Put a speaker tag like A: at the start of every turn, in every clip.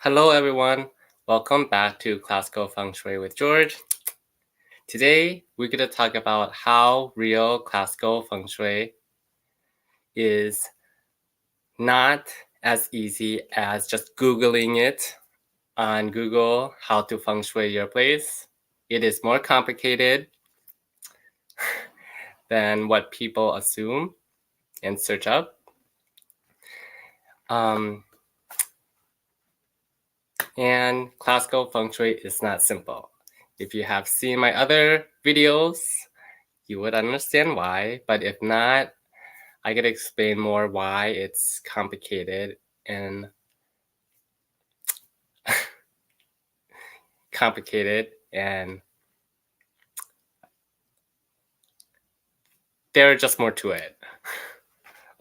A: Hello everyone, welcome back to Classical Feng Shui with George. Today we're going to talk about how real classical feng shui is not as easy as just Googling it on Google, how to feng shui your place. It is more complicated than what people assume and search up. And classical feng shui is not simple. If you have seen my other videos, you would understand why, but if not, I could explain more why it's complicated and there's just more to it.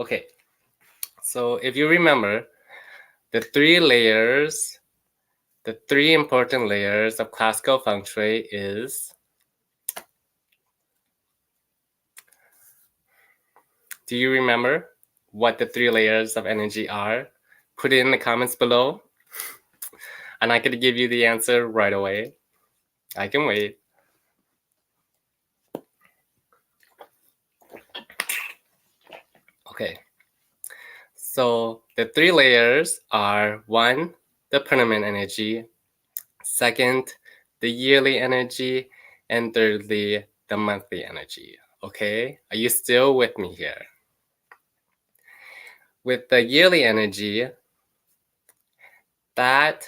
A: Okay, so if you remember, the three important layers of classical feng shui is, do you remember what the three layers of energy are? Put it in the comments below, and I could give you the answer right away. I can wait. Okay, so the three layers are: one, the permanent energy; second, the yearly energy; and thirdly, the monthly energy. Okay, are you still with me here? With the yearly energy, let's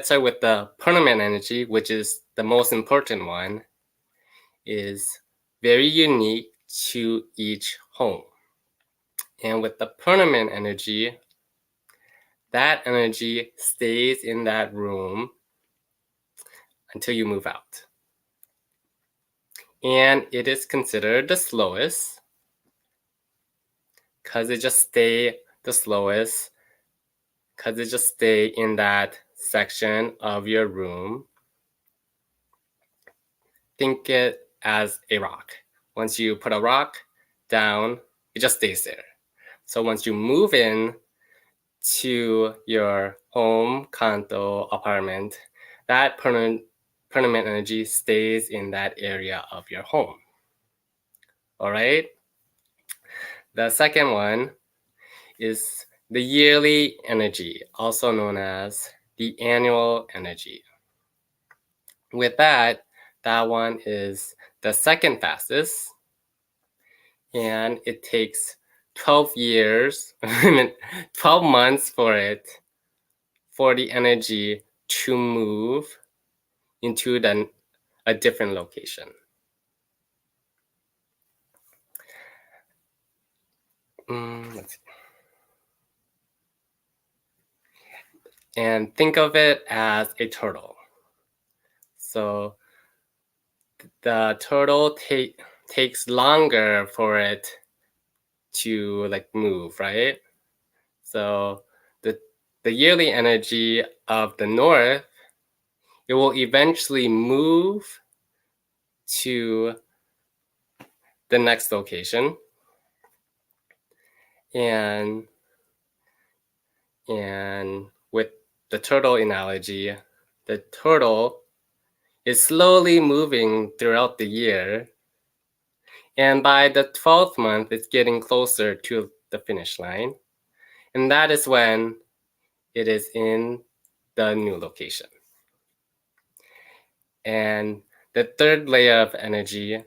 A: start with the permanent energy, which is the most important one, is very unique to each home. And with the permanent energy, that energy stays in that room until you move out. And it is considered the slowest because it just stay in that section of your room. Think it as a rock. Once you put a rock down, it just stays there. So once you move in to your home, condo, apartment, that permanent energy stays in that area of your home. All right? The second one is the yearly energy, also known as the annual energy. With that one is the second fastest, and it takes 12 years, 12 months for the energy to move into a different location. Let's see. And think of it as a turtle. So the turtle takes longer for it to move, right? So the yearly energy of the north, it will eventually move to the next location, and with the turtle analogy, the turtle is slowly moving throughout the year, and by the 12th month, it's getting closer to the finish line, and that is when it is in the new location. And the third layer of energy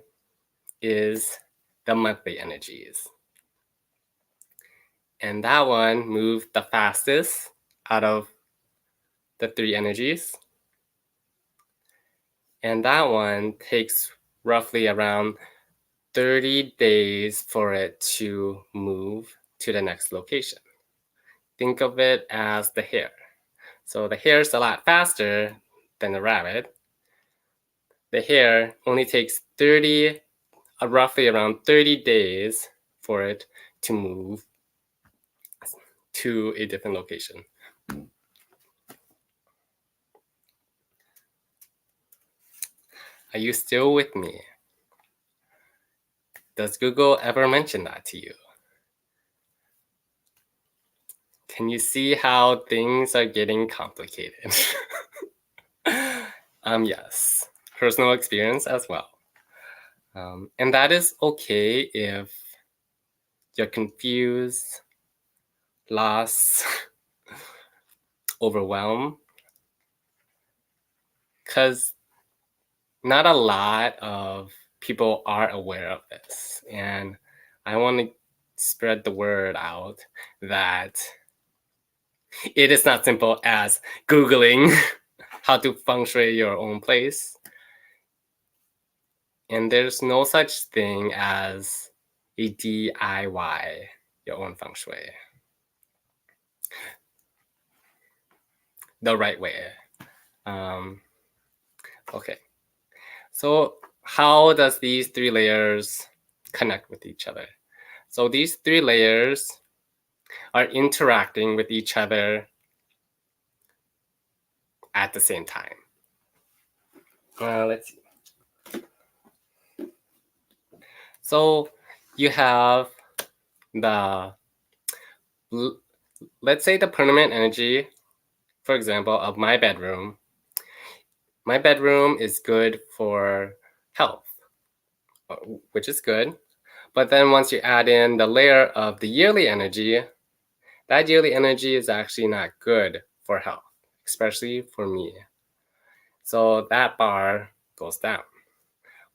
A: is the monthly energies. And that one moved the fastest out of the three energies. And that one takes roughly around 30 days for it to move to the next location. Think of it as the hare. So the hare is a lot faster than the rabbit. The hare only takes roughly around 30 days for it to move to a different location. Are you still with me? Does Google ever mention that to you? Can you see how things are getting complicated? Yes, personal experience as well. And that is okay if you're confused, lost, overwhelmed, because not a lot of people are aware of this. And I want to spread the word out that it is not simple as Googling how to feng shui your own place. And there's no such thing as a DIY, your own feng shui. The right way. Okay. So how does these 3 layers connect with each other? So these 3 layers are interacting with each other at the same time. Let's see. So you have let's say the permanent energy, for example, of my bedroom. My bedroom is good for health, which is good. But then once you add in the layer of the yearly energy, that yearly energy is actually not good for health, especially for me. So that bar goes down.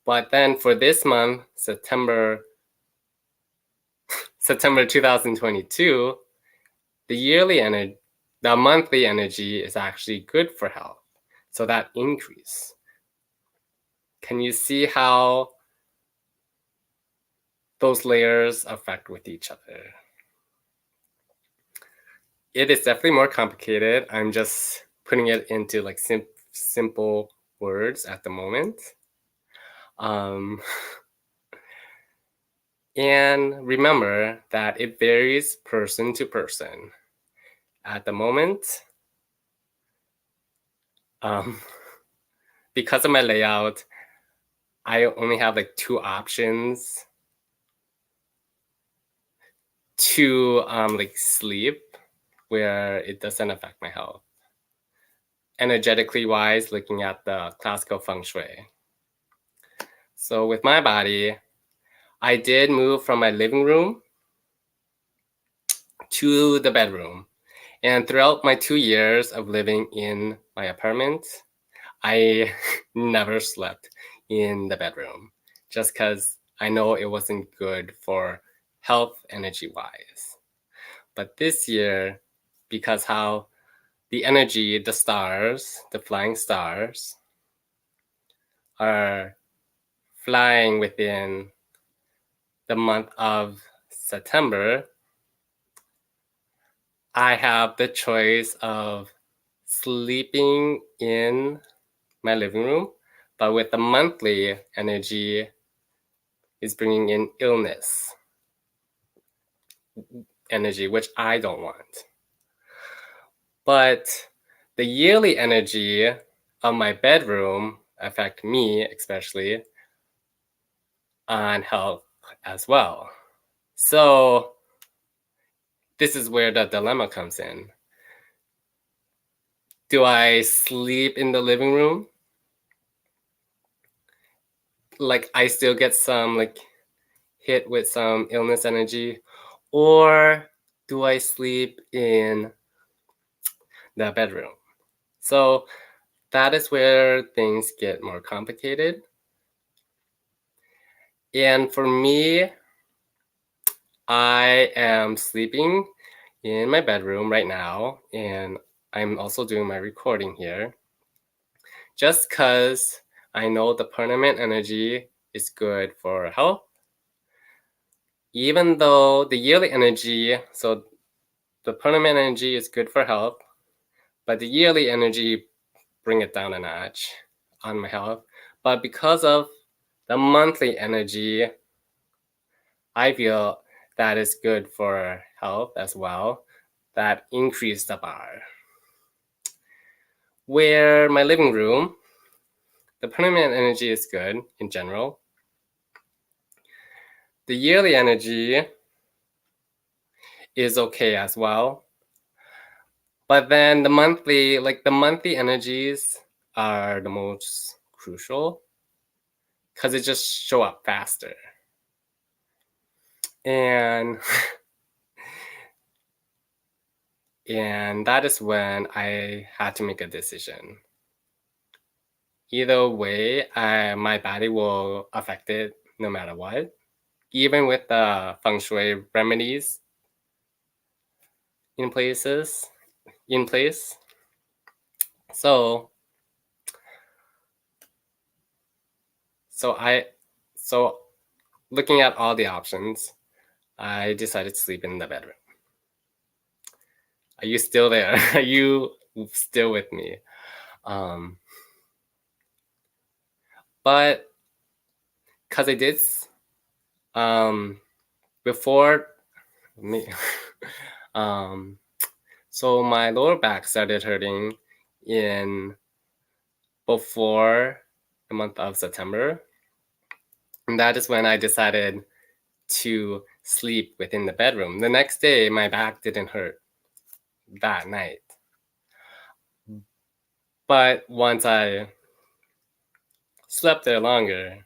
A: But then for this month, September 2022, the monthly energy is actually good for health. So that increase. Can you see how those layers affect with each other? It is definitely more complicated. I'm just putting it into like simple words at the moment. And remember that it varies person to person. At the moment, because of my layout, I only have like 2 options to like sleep where it doesn't affect my health. Energetically wise, looking at the classical feng shui. So with my body, I did move from my living room to the bedroom. And throughout my 2 years of living in my apartment, I never slept in the bedroom just because I know it wasn't good for health energy wise. But this year, because how the energy, the stars, the flying stars are flying within the month of September, I have the choice of sleeping in my living room, but with the monthly energy is bringing in illness energy, which I don't want. But the yearly energy of my bedroom affect me, especially on health as well. So this is where the dilemma comes in. Do I sleep in the living room? Like I still get some like hit with some illness energy, or do I sleep in the bedroom? So that is where things get more complicated. And for me, I am sleeping in my bedroom right now, and I'm also doing my recording here just because I know the permanent energy is good for health. Even though the yearly energy, so the permanent energy is good for health, but the yearly energy bring it down a notch on my health. But because of the monthly energy, I feel that is good for health as well. That increased the bar. Where my living room, the permanent energy is good in general. The yearly energy is okay as well, But then the monthly energies are the most crucial because it just show up faster. And and that is when I had to make a decision. Either way, my body will affect it no matter what. Even with the feng shui remedies in place. So so looking at all the options, I decided to sleep in the bedroom. Are you still there? Are you still with me? But because I did before me so my lower back started hurting in before the month of September, and that is when I decided to sleep within the bedroom. The next day my back didn't hurt that night, but once I slept there longer,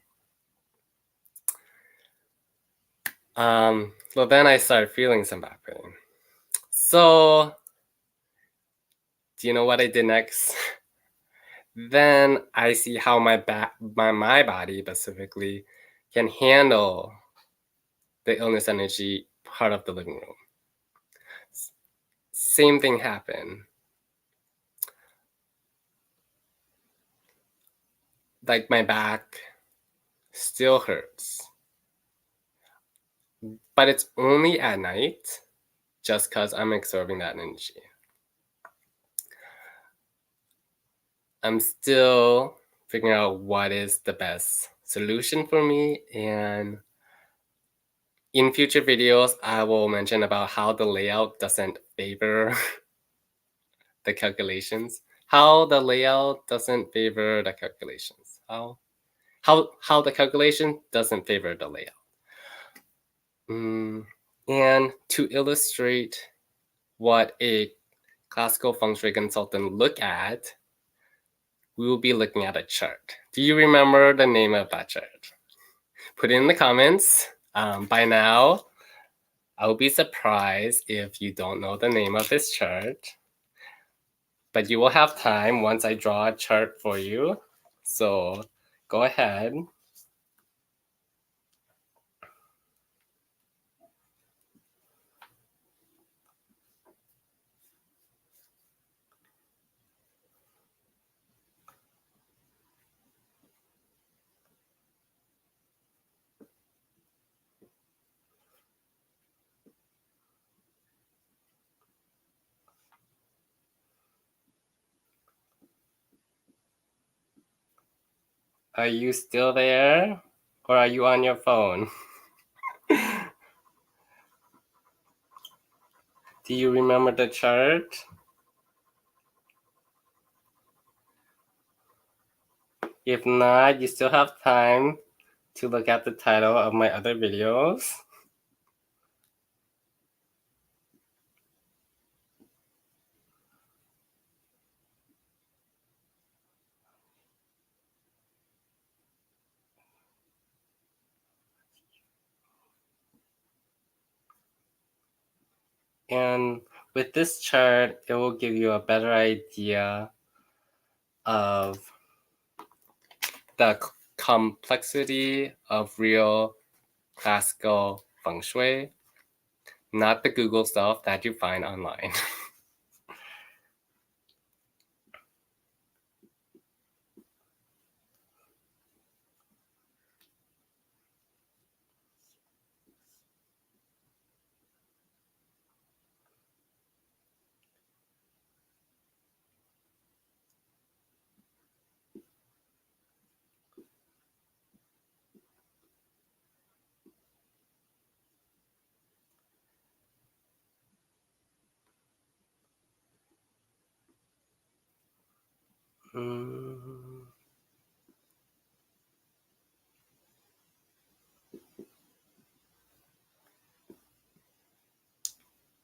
A: well, then I started feeling some back pain. So do you know what I did next? Then I see how my body specifically can handle the illness energy part of the living room. Same thing happened. Like my back still hurts, but it's only at night just because I'm absorbing that energy. I'm still figuring out what is the best solution for me, and in future videos, I will mention about how the layout doesn't favor the calculations. How the layout doesn't favor the calculations. How the calculation doesn't favor the layout. And to illustrate what a classical feng shui consultant look at, we will be looking at a chart. Do you remember the name of that chart? Put it in the comments. By now, I will be surprised if you don't know the name of this chart. But you will have time once I draw a chart for you. So go ahead. Are you still there? Or are you on your phone? Do you remember the chart? If not, you still have time to look at the title of my other videos. And with this chart, it will give you a better idea of the complexity of real classical feng shui, not the Google stuff that you find online.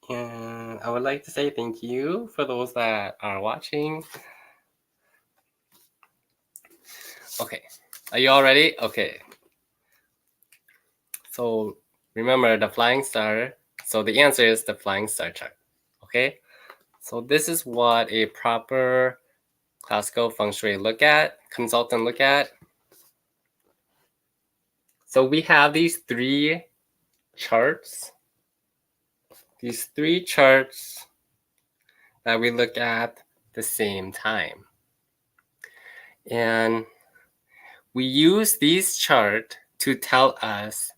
A: And I would like to say thank you for those that are watching. Okay, are you all ready? Okay. So remember the flying star. So the answer is the flying star chart. Okay. So this is what a proper classical feng shui consultant look at. So we have these three charts. These three charts that we look at the same time. And we use these charts to tell us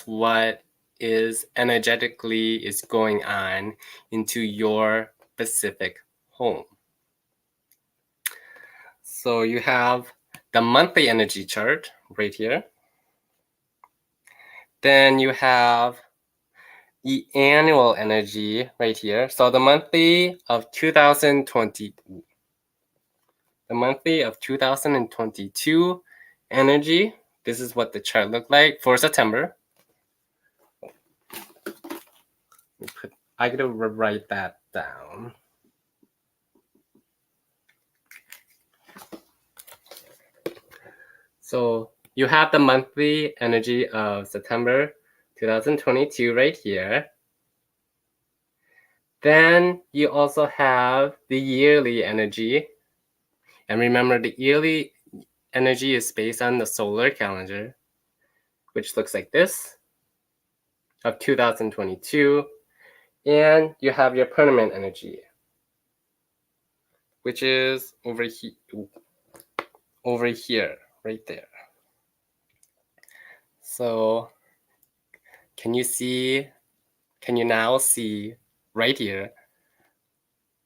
A: what is energetically is going on into your specific home. So you have the monthly energy chart right here. Then you have the annual energy right here. So the monthly of 2022 energy. This is what the chart looked like for September. I gotta write that down. So you have the monthly energy of September 2022 right here. Then you also have the yearly energy. And remember, the yearly energy is based on the solar calendar, which looks like this, of 2022. And you have your permanent energy, which is over here, right there. So can you now see right here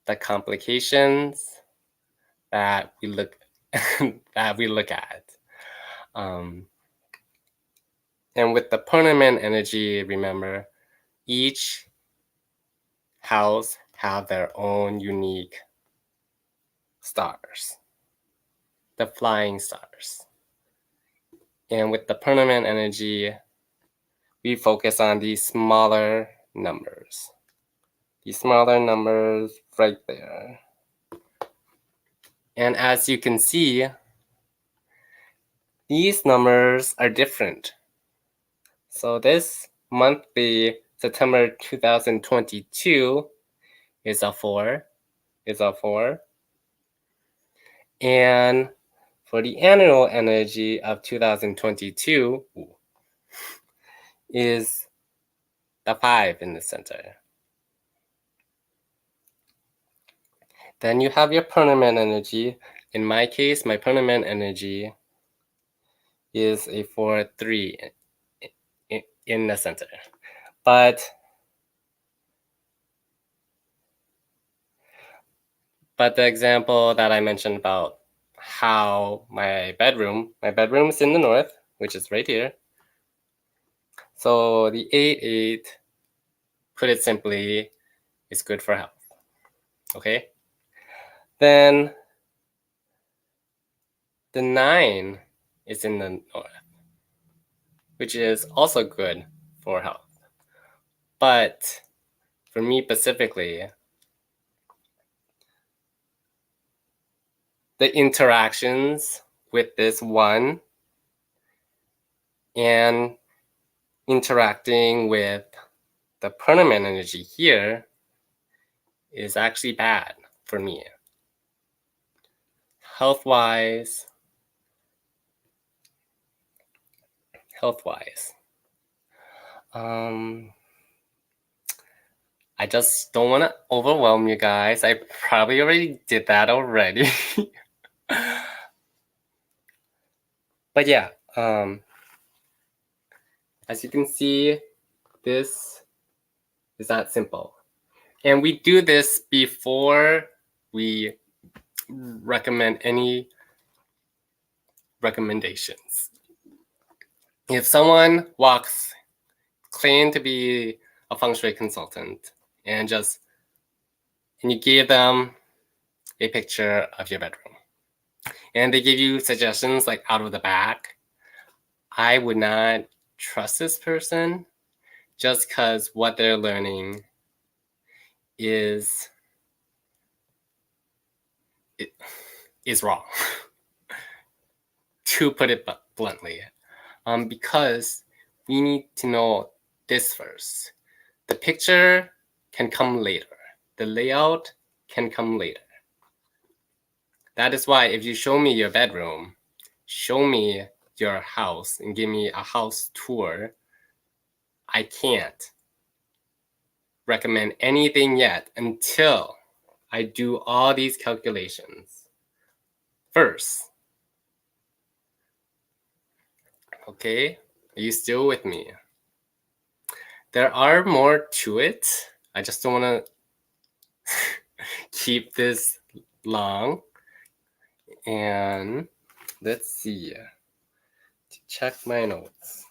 A: the complications that we look at? And with the permanent energy, remember, each house have their own unique stars, the flying stars. And with the permanent energy, we focus on these smaller numbers. These smaller numbers right there. And as you can see, these numbers are different. So this monthly September 2022 is a 4. And for the annual energy of 2022 is the 5 in the center. Then you have your permanent energy. In my case, my permanent energy is a 4-3 in the center. But the example that I mentioned about how my bedroom is in the north, which is right here. So the 8-8, put it simply, is good for health. Okay. Then the 9 is in the north, which is also good for health. But for me specifically, the interactions with this 1 and interacting with the permanent energy here is actually bad for me. Health-wise, I just don't want to overwhelm you guys. I probably already did that already. But yeah, as you can see, this is not simple. And we do this before we recommend any recommendations. If someone claim to be a feng shui consultant and you give them a picture of your bedroom and they give you suggestions like out of the back, I would not trust this person just because what they're learning is wrong, to put it bluntly. Because we need to know this first. The picture can come later. The layout can come later. That is why if you show me your bedroom, show me your house and give me a house tour, I can't recommend anything yet until I do all these calculations first. Okay, are you still with me? There are more to it. I just don't want to keep this long. And let's see, to check my notes.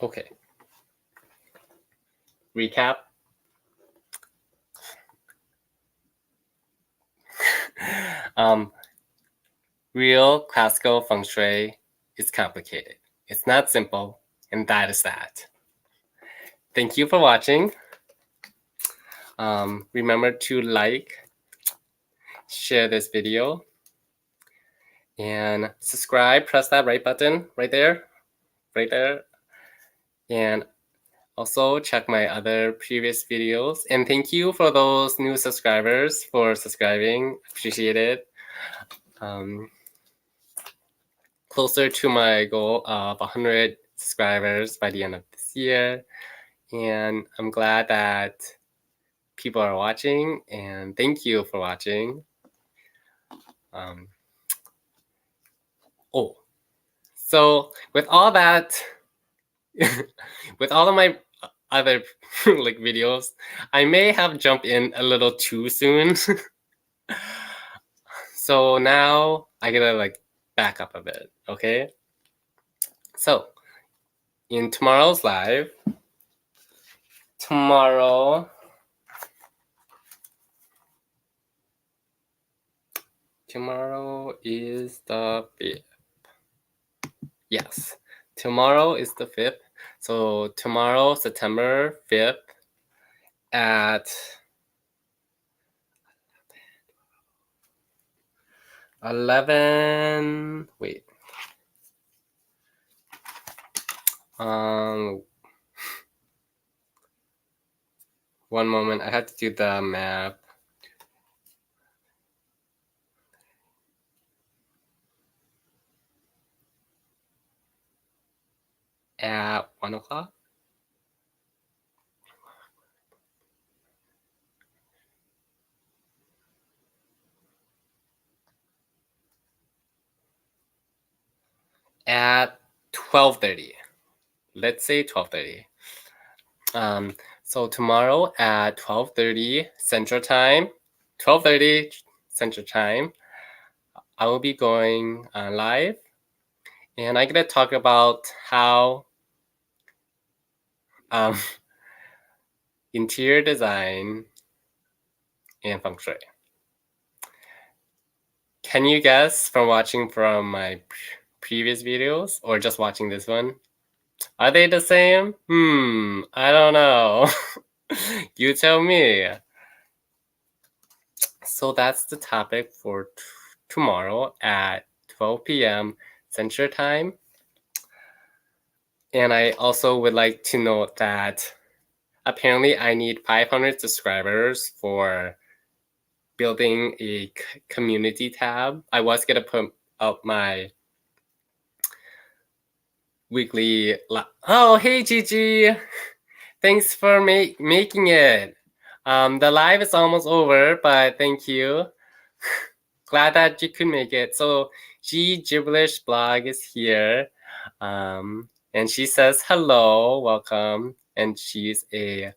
A: Okay. Recap. Real classical feng shui is complicated. It's not simple, and that is that. Thank you for watching. Remember to like, share this video, and subscribe. Press that right button right there. And also check my other previous videos. And thank you for those new subscribers for subscribing. Appreciate it. Closer to my goal of 100 subscribers by the end of this year. And I'm glad that people are watching, and thank you for watching. So with all that, with all of my other like videos, I may have jumped in a little too soon. So now I gotta like back up a bit, okay? So in tomorrow's live, tomorrow is the 5th. Yes, tomorrow is the 5th. So tomorrow, September 5th at 11, wait. One moment, I have to do the math. At 1 o'clock? At 12:30. Let's say 12:30. So tomorrow at 12:30 Central Time, 12:30 Central Time, I will be going live, and I'm gonna talk about how interior design and feng shui. Can you guess from watching from my previous videos or just watching this one? Are they the same? I don't know. You tell me. So that's the topic for tomorrow at 12 p.m. Central Time. And I also would like to note that apparently I need 500 subscribers for building a community tab. I was going to put up my weekly... Oh, hey, Gigi. Thanks for making it. The live is almost over, but thank you. Glad that you could make it. So GGribberish Blog is here. And she says, hello, welcome. And she's a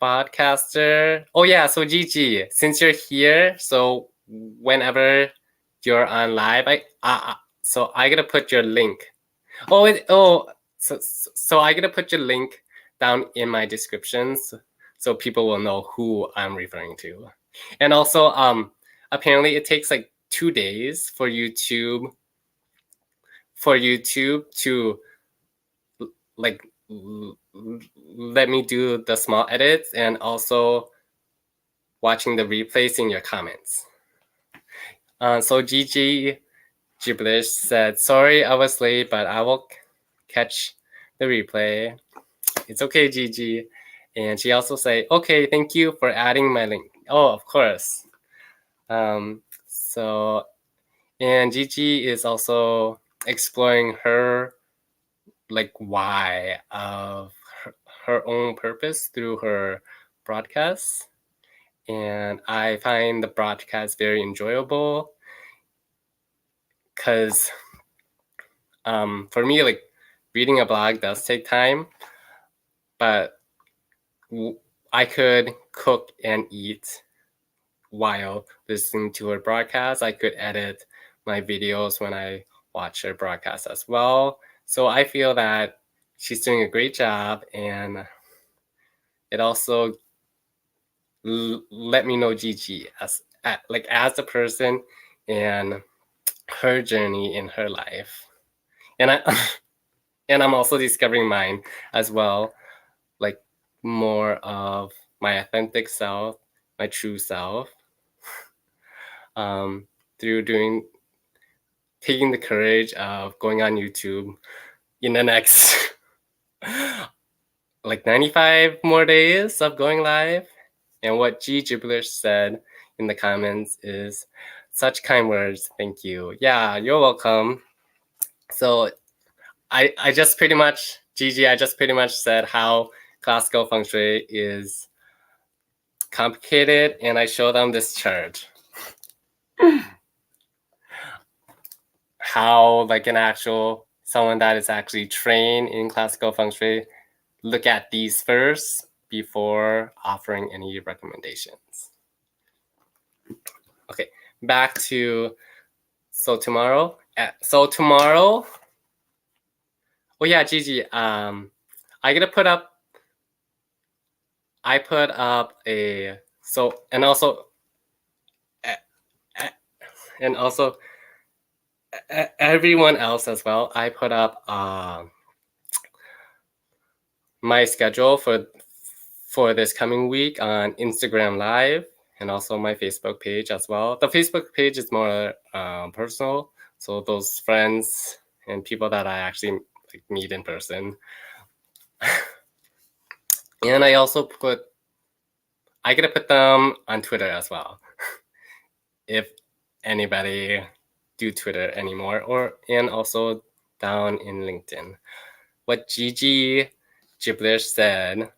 A: podcaster. Oh yeah, so Gigi, since you're here, so whenever you're on live, so I gotta put your link. So I'm gonna put your link down in my descriptions so people will know who I'm referring to. And also, apparently it takes like 2 days for YouTube to like let me do the small edits and also watching the replays in your comments. So Gigi Gibberish said, sorry I was late, but I will catch the replay. It's okay, Gigi. And she also said, okay, thank you for adding my link. Oh, of course. So, and Gigi is also exploring her like why of her own purpose through her broadcasts. And I find the broadcast very enjoyable because for me, like reading a blog does take time, but I could cook and eat while listening to her broadcast. I could edit my videos when I watch her broadcast as well. So I feel that she's doing a great job, and it also let me know Gigi as a person and her journey in her life. And I'm also discovering mine as well, like more of my authentic self, my true self, through taking the courage of going on YouTube in the next like 95 more days of going live. And what GGribberish said in the comments is, such kind words, thank you. Yeah, you're welcome. So I just pretty much, Gigi, I just pretty much said how classical feng shui is complicated, and I show them this chart. How like someone that is actually trained in classical feng shui look at these first before offering any recommendations. Okay, back to tomorrow. Oh yeah, Gigi. I put up a and also everyone else as well. I put up my schedule for this coming week on Instagram Live and also my Facebook page as well. The Facebook page is more personal, so those friends and people that I actually meet in person. And I also put them on Twitter as well, if anybody do Twitter anymore, and also down in LinkedIn. What Gigi Gibberish said,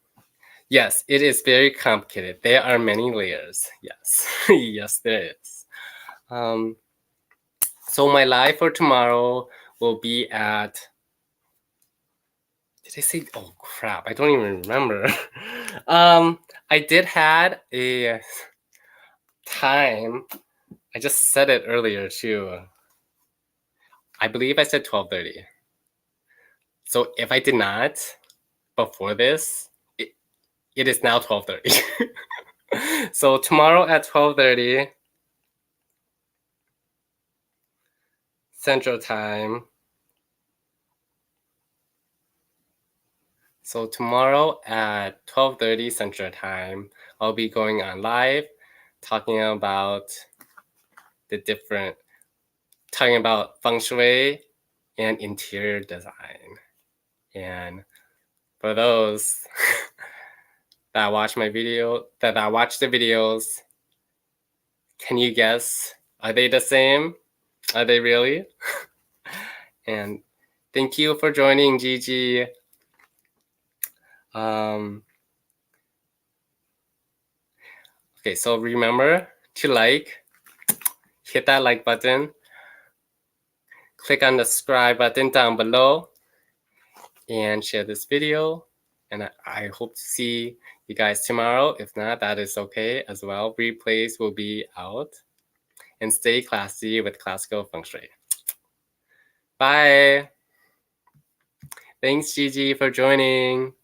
A: yes, it is very complicated. There are many layers. Yes, yes, there is. So my live for tomorrow will be at, did I say, oh crap, I don't even remember. I did had a time, I just said it earlier too. I believe I said 12:30. So if I did not before this, it is now 12:30. So tomorrow at 12:30 Central Time. So tomorrow at 12:30 Central Time, I'll be going on live talking about feng shui and interior design. And for those that watch the videos, can you guess? Are they the same? Are they really? And thank you for joining, Gigi. Okay, so remember to hit that like button, click on the subscribe button down below, and share this video. And I hope to see you guys tomorrow. If not, that is okay as well. Replays will be out. And stay classy with classical feng shui. Bye. Thanks, Gigi, for joining.